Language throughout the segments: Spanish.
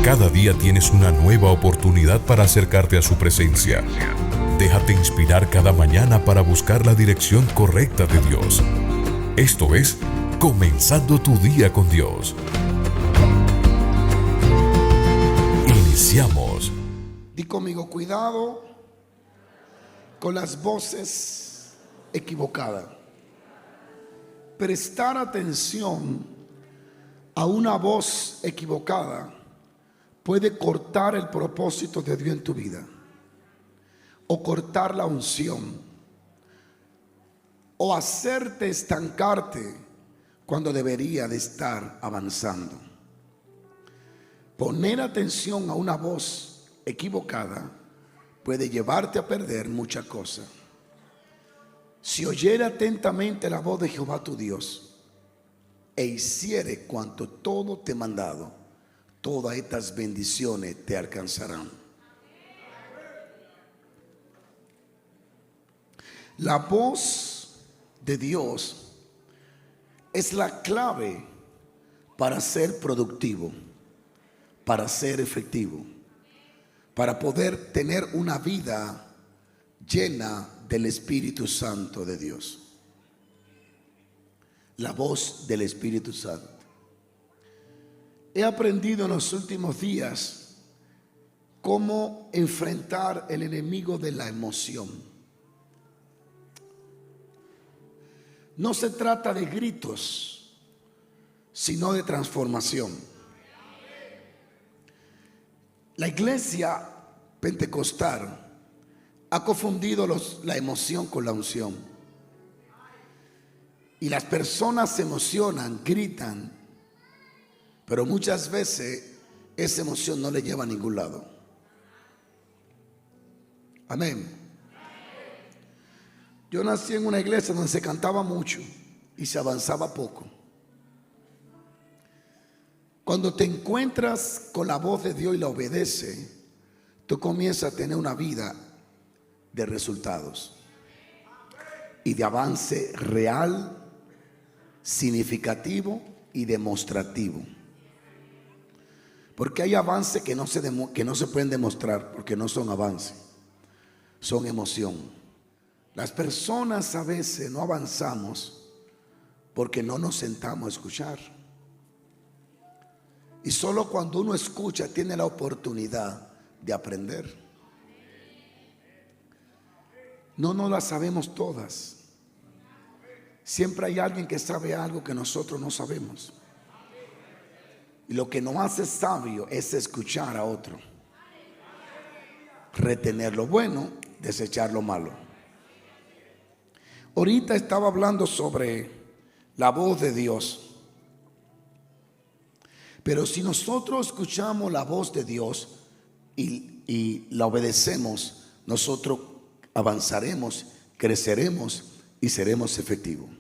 Cada día tienes una nueva oportunidad para acercarte a su presencia. Déjate inspirar cada mañana para buscar la dirección correcta de Dios. Esto es Comenzando tu día con Dios. Iniciamos. Di conmigo, cuidado con las voces equivocadas. Prestar atención a una voz equivocada puede cortar el propósito de Dios en tu vida, o cortar la unción, o hacerte estancarte cuando debería de estar avanzando. Poner atención a una voz equivocada puede llevarte a perder muchas cosas. Si oyere atentamente la voz de Jehová tu Dios e hiciere cuanto todo te he mandado, todas estas bendiciones te alcanzarán. La voz de Dios es la clave para ser productivo, para ser efectivo, para poder tener una vida llena del Espíritu Santo de Dios. La voz del Espíritu Santo. He aprendido en los últimos días cómo enfrentar el enemigo de la emoción. No se trata de gritos, sino de transformación. La iglesia pentecostal ha confundido la emoción con la unción. Y las personas se emocionan, gritan, pero muchas veces esa emoción no le lleva a ningún lado. Amén. Yo nací en una iglesia donde se cantaba mucho y se avanzaba poco. Cuando te encuentras con la voz de Dios y la obedeces, tú comienzas a tener una vida de resultados y de avance real, significativo y demostrativo. Porque hay avances que no se pueden demostrar, porque no son avances, son emoción. Las personas a veces no avanzamos porque no nos sentamos a escuchar. Y solo cuando uno escucha tiene la oportunidad de aprender. No nos las sabemos todas. Siempre hay alguien que sabe algo que nosotros no sabemos. Y lo que nos hace sabio es escuchar a otro, retener lo bueno, desechar lo malo. Ahorita estaba hablando sobre la voz de Dios. Pero si nosotros escuchamos la voz de Dios y la obedecemos, nosotros avanzaremos, creceremos y seremos efectivos.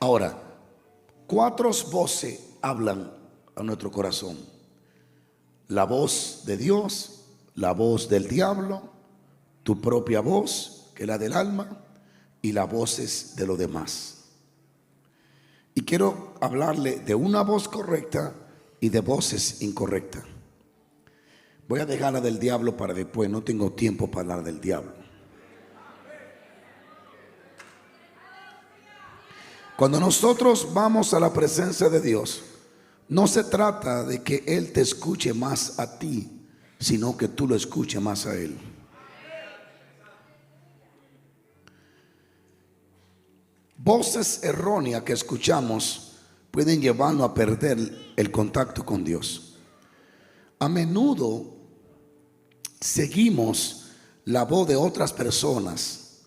Ahora, 4 voces hablan a nuestro corazón: la voz de Dios, la voz del diablo, tu propia voz, que es la del alma, y las voces de los demás. Y quiero hablarle de una voz correcta y de voces incorrectas. Voy a dejar la del diablo para después, no tengo tiempo para hablar del diablo. Cuando nosotros vamos a la presencia de Dios, no se trata de que Él te escuche más a ti, sino que tú lo escuches más a Él. Voces erróneas que escuchamos pueden llevarnos a perder el contacto con Dios. A menudo seguimos la voz de otras personas.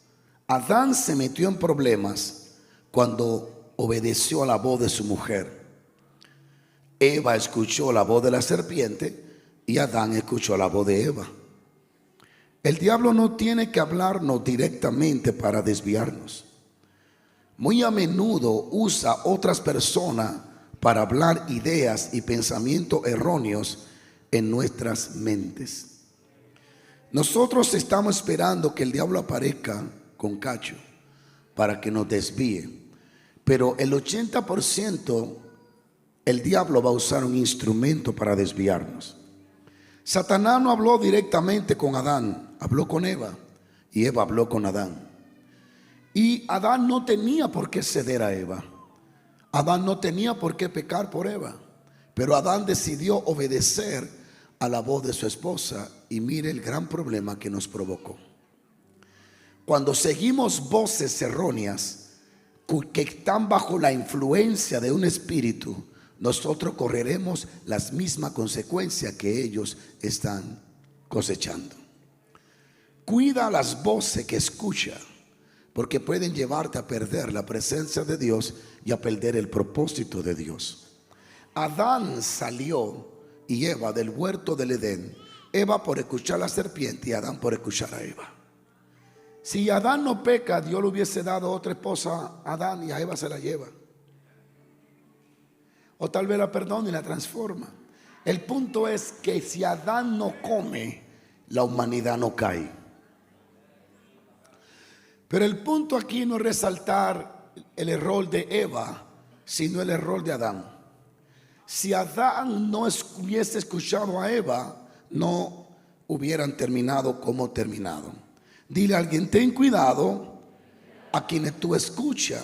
Adán se metió en problemas cuando obedeció a la voz de su mujer. Eva escuchó la voz de la serpiente y Adán escuchó la voz de Eva. El diablo no tiene que hablarnos directamente para desviarnos. Muy a menudo usa otras personas para hablar ideas y pensamientos erróneos en nuestras mentes. Nosotros estamos esperando que el diablo aparezca con cacho para que nos desvíe, pero el 80% el diablo va a usar un instrumento para desviarnos. Satanás no habló directamente con Adán, habló con Eva, y Eva habló con Adán. Y Adán no tenía por qué ceder a Eva. Adán no tenía por qué pecar por Eva. Pero Adán decidió obedecer a la voz de su esposa. Y mire el gran problema que nos provocó. Cuando seguimos voces erróneas que están bajo la influencia de un espíritu, nosotros correremos las mismas consecuencias que ellos están cosechando. Cuida las voces que escucha, porque pueden llevarte a perder la presencia de Dios y a perder el propósito de Dios. Adán salió y Eva del huerto del Edén. Eva por escuchar a la serpiente y Adán por escuchar a Eva. Si Adán no peca, Dios le hubiese dado otra esposa a Adán y a Eva se la lleva. O tal vez la perdona y la transforma. El punto es que si Adán no come, la humanidad no cae. Pero el punto aquí no es resaltar el error de Eva, sino el error de Adán. Si Adán no hubiese escuchado a Eva, no hubieran terminado como terminado. Dile a alguien, ten cuidado a quienes tú escuchas.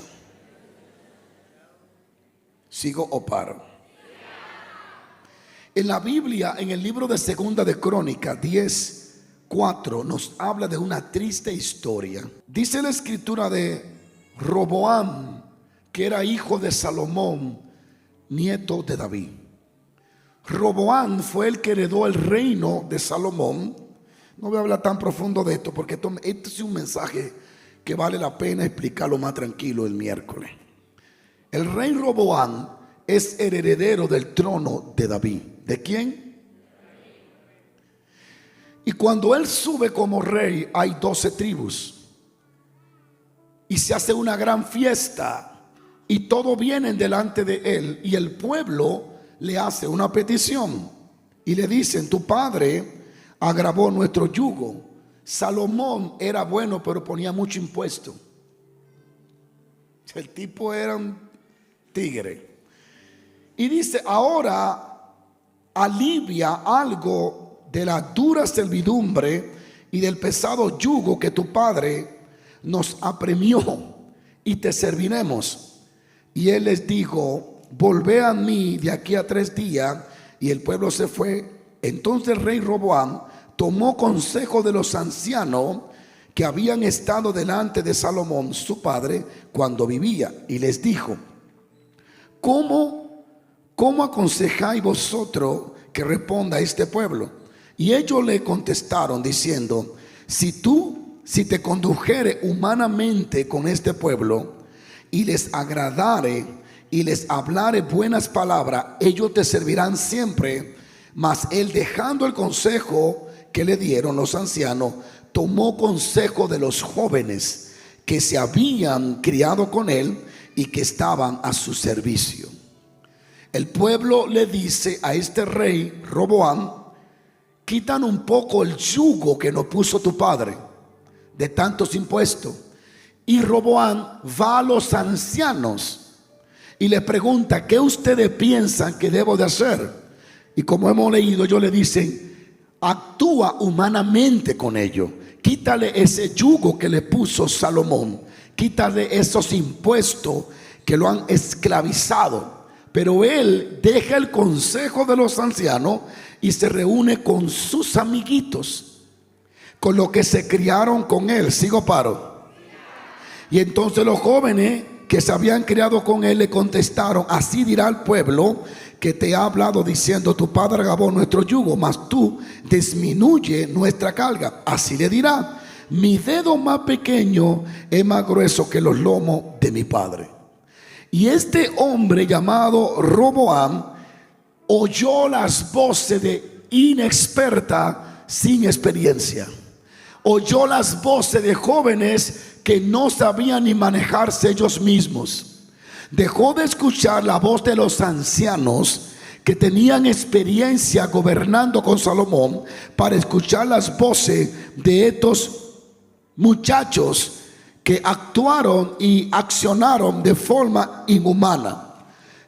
¿Sigo o paro? En la Biblia, en el libro de Segunda de Crónicas 10:4, nos habla de una triste historia. Dice la escritura de Roboam, que era hijo de Salomón, nieto de David. Roboam fue el que heredó el reino de Salomón. No voy a hablar tan profundo de esto, porque este es un mensaje que vale la pena explicarlo más tranquilo el miércoles. El rey Roboam es el heredero del trono de David. ¿De quién? Y cuando él sube como rey, hay 12 tribus. Y se hace una gran fiesta. Y todos vienen delante de él. Y el pueblo le hace una petición. Y le dicen, tu padre agravó nuestro yugo. Salomón era bueno, pero ponía mucho impuesto. El tipo era un tigre. Y dice, ahora alivia algo de la dura servidumbre y del pesado yugo que tu padre nos apremió, y te serviremos. Y él les dijo, volvé a mí de aquí a 3 días. Y el pueblo se fue. Entonces el rey Roboam tomó consejo de los ancianos que habían estado delante de Salomón, su padre, cuando vivía, y les dijo, ¿Cómo aconsejáis vosotros que responda a este pueblo? Y ellos le contestaron diciendo, si te condujere humanamente con este pueblo y les agradare y les hablare buenas palabras, ellos te servirán siempre. Mas él, dejando el consejo que le dieron los ancianos, tomó consejo de los jóvenes que se habían criado con él y que estaban a su servicio. El pueblo le dice a este rey Roboam, quitan un poco el yugo que nos puso tu padre de tantos impuestos. Y Roboam va a los ancianos y le pregunta, ¿qué ustedes piensan que debo de hacer? Y como hemos leído, ellos le dicen, actúa humanamente con ellos. Quítale ese yugo que le puso Salomón. Quítale esos impuestos que lo han esclavizado. Pero él deja el consejo de los ancianos y se reúne con sus amiguitos, con los que se criaron con él. ¿Sigo paro? Y entonces los jóvenes que se habían criado con él le contestaron, así dirá el pueblo que te ha hablado diciendo, tu padre agravó nuestro yugo, mas tú disminuye nuestra carga. Así le dirá, mi dedo más pequeño es más grueso que los lomos de mi padre. Y este hombre llamado Roboam oyó las voces de inexperta sin experiencia. Oyó las voces de jóvenes que no sabían ni manejarse ellos mismos. Dejó de escuchar la voz de los ancianos que tenían experiencia gobernando con Salomón para escuchar las voces de estos muchachos que actuaron y accionaron de forma inhumana.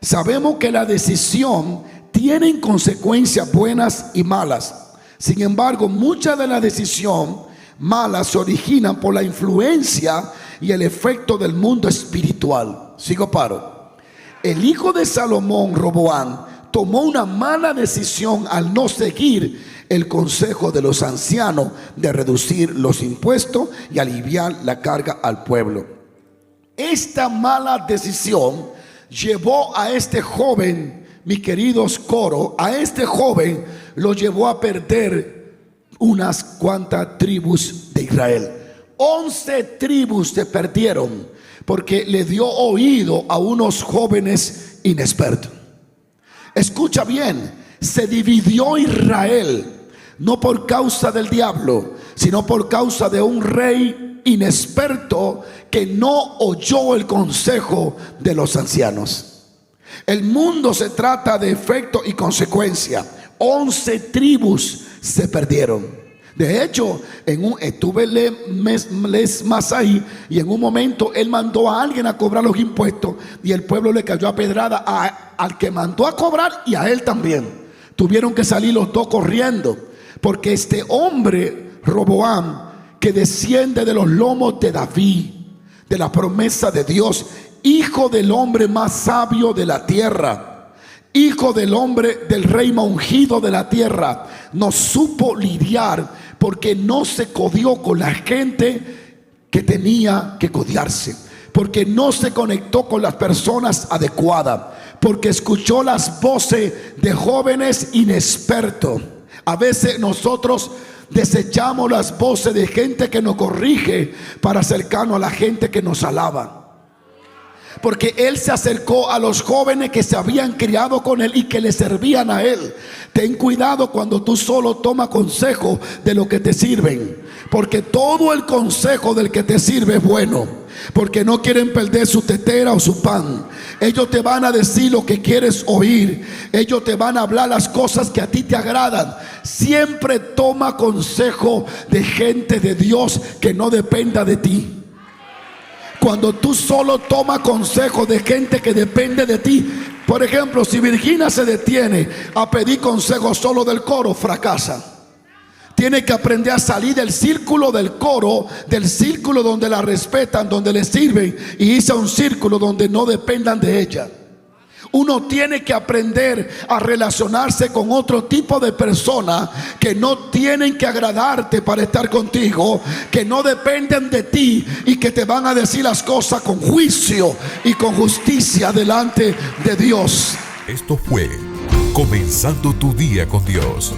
Sabemos que la decisión tiene consecuencias buenas y malas. Sin embargo, muchas de las decisiones malas se originan por la influencia y el efecto del mundo espiritual. Sigo paro. El hijo de Salomón, Roboam, tomó una mala decisión al no seguir el consejo de los ancianos de reducir los impuestos y aliviar la carga al pueblo. Esta mala decisión llevó a este joven, mis queridos coros, a este joven lo llevó a perder unas cuantas tribus de Israel. 11 tribus se perdieron porque le dio oído a unos jóvenes inexpertos. Escucha bien, se dividió Israel no por causa del diablo, sino por causa de un rey inexperto que no oyó el consejo de los ancianos. El mundo se trata de efecto y consecuencia. 11 tribus se perdieron. De hecho, estuve más ahí, y en un momento él mandó a alguien a cobrar los impuestos y el pueblo le cayó a pedrada al que mandó a cobrar y a él también. Tuvieron que salir los dos corriendo, porque este hombre, Roboam, que desciende de los lomos de David, de la promesa de Dios, hijo del hombre más sabio de la tierra, hijo del hombre del rey más ungido de la tierra, no supo lidiar porque no se codió con la gente que tenía que codiarse, porque no se conectó con las personas adecuadas, porque escuchó las voces de jóvenes inexpertos. A veces nosotros desechamos las voces de gente que nos corrige para acercarnos a la gente que nos alaba. Porque él se acercó a los jóvenes que se habían criado con él y que le servían a él. Ten cuidado cuando tú solo tomas consejo de lo que te sirven, porque todo el consejo del que te sirve es bueno, porque no quieren perder su tetera o su pan. Ellos te van a decir lo que quieres oír. Ellos te van a hablar las cosas que a ti te agradan. Siempre toma consejo de gente de Dios que no dependa de ti. Cuando tú solo tomas consejo de gente que depende de ti, por ejemplo, si Virginia se detiene a pedir consejo solo del coro, fracasa. Tiene que aprender a salir del círculo del coro, del círculo donde la respetan, donde le sirven, y irse a un círculo donde no dependan de ella. Uno tiene que aprender a relacionarse con otro tipo de personas que no tienen que agradarte para estar contigo, que no dependen de ti y que te van a decir las cosas con juicio y con justicia delante de Dios. Esto fue Comenzando tu Día con Dios,